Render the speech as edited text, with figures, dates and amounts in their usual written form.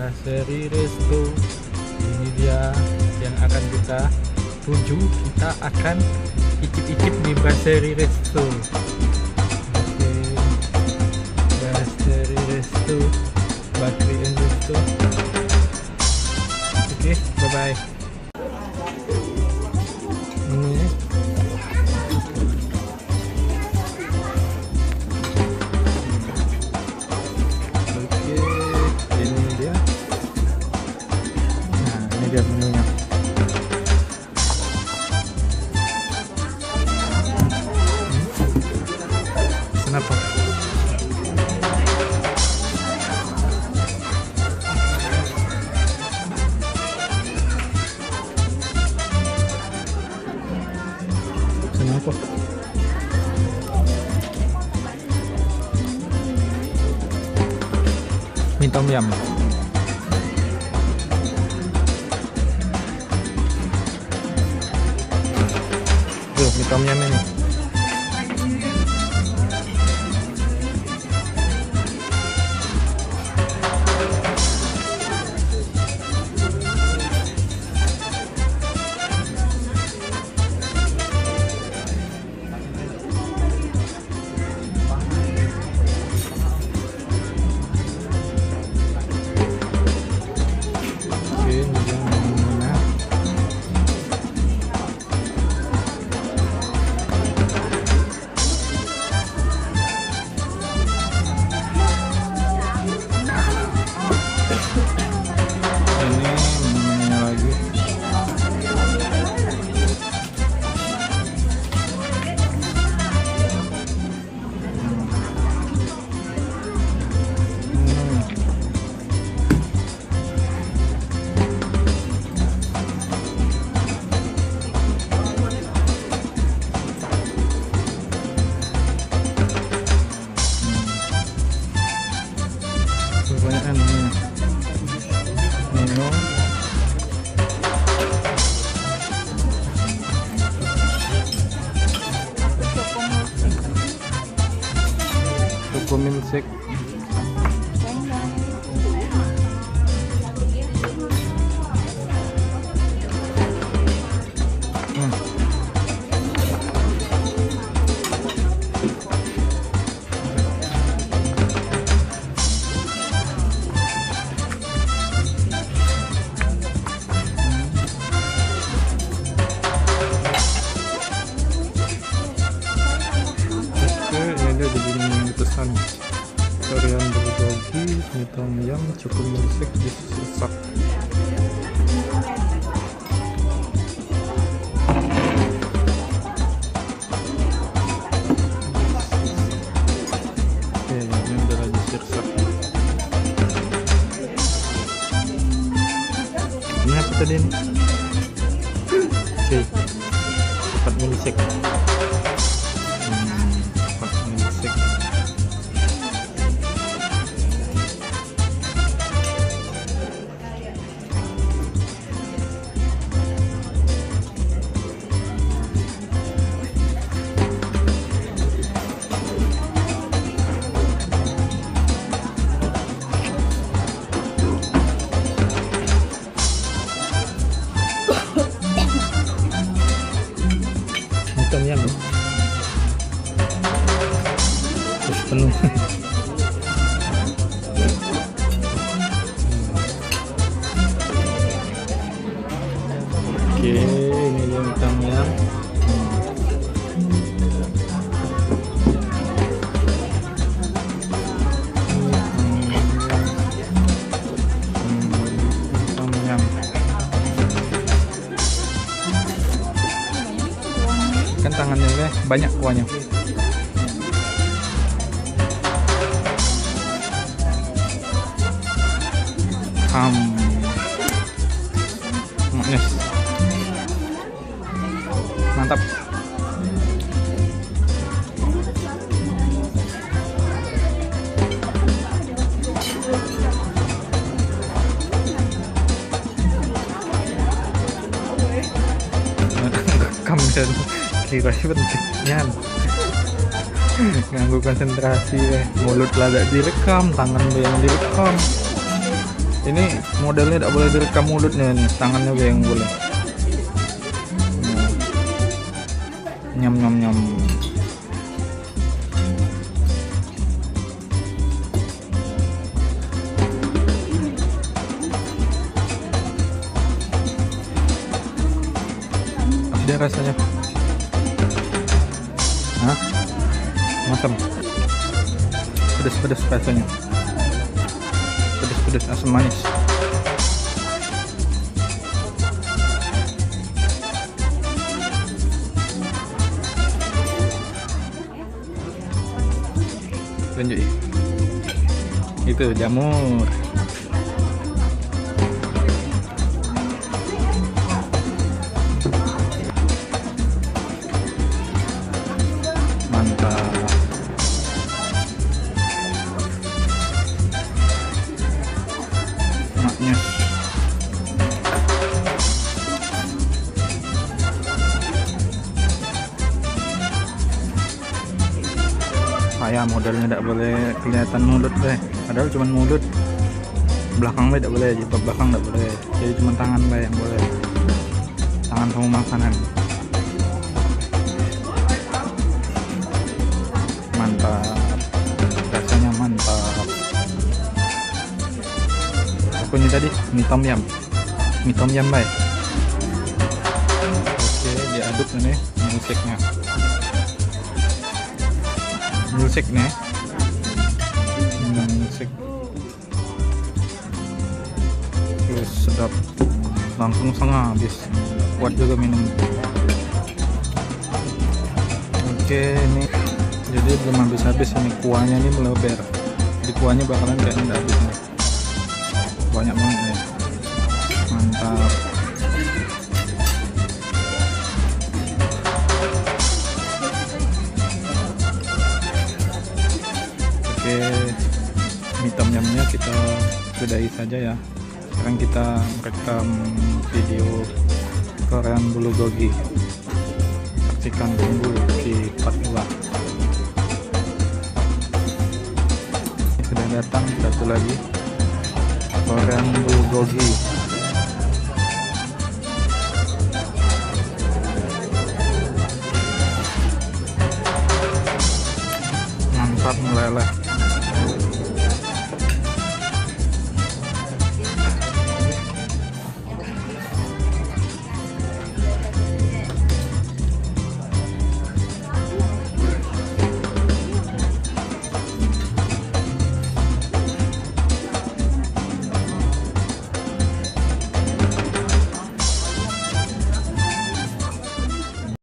Seri Resto ini dia yang akan kita tuju. Kita akan icip-icip di Brasserie Resto. Oke, Brasserie Resto, Bakery and Resto. Oke, bye bye. Ini dia menunya. Kenapa? Kenapa? Mie tom yum. Mie tom yum ini. Oke, ini dia menunya. Kebanyakan ini minum. Choco milkshake. Ini dia jadi pesan varian bulgogi, mie tom yum, choco milkshake disesak. Oke, ini udah lagi sirsak. Ini apa tadi ini? Oke, 4 milkshake. Tom yum terus penuh. Oke, ini dia mie tom yum. Tom yum kan tangannya banyak kuahnya. Manis, mantap. Kamu kira pentingnya nganggu konsentrasi mulut lada direkam, tangan yang direkam. Ini modelnya tidak boleh direkam mulutnya nih, tangannya aja yang boleh. Nyam nyam nyam. Dia rasanya, hah? Masam, pedes-pedes rasanya, pedes-pedes asam manis. Lanjut, itu jamur. Mantap. Maknya kayak modelnya tidak boleh kelihatan mulut deh, padahal cuma mulut, belakang tidak boleh, jilbab belakang tidak boleh, jadi cuma tangan yang boleh, tangan sama makanan. Mantap, rasanya mantap. Aku ini tadi mie tom yum baik. Oke, diaduk ini milkshake-nya. Milkshake nih, milkshake terus sedap, langsung setengah habis, kuat juga minum. Oke, ini jadi belum habis-habis ini, kuahnya ini melebar, di kuahnya bakalan kayak tidak habis nih, banyak banget nih. Mantap. Oke, mie tom yumnya kita sudahi saja ya. Sekarang kita rekam video Korean bulgogi. Saksikan tunggu di part 2. Sudah datang satu lagi, Korean bulgogi. Mantap, meleleh.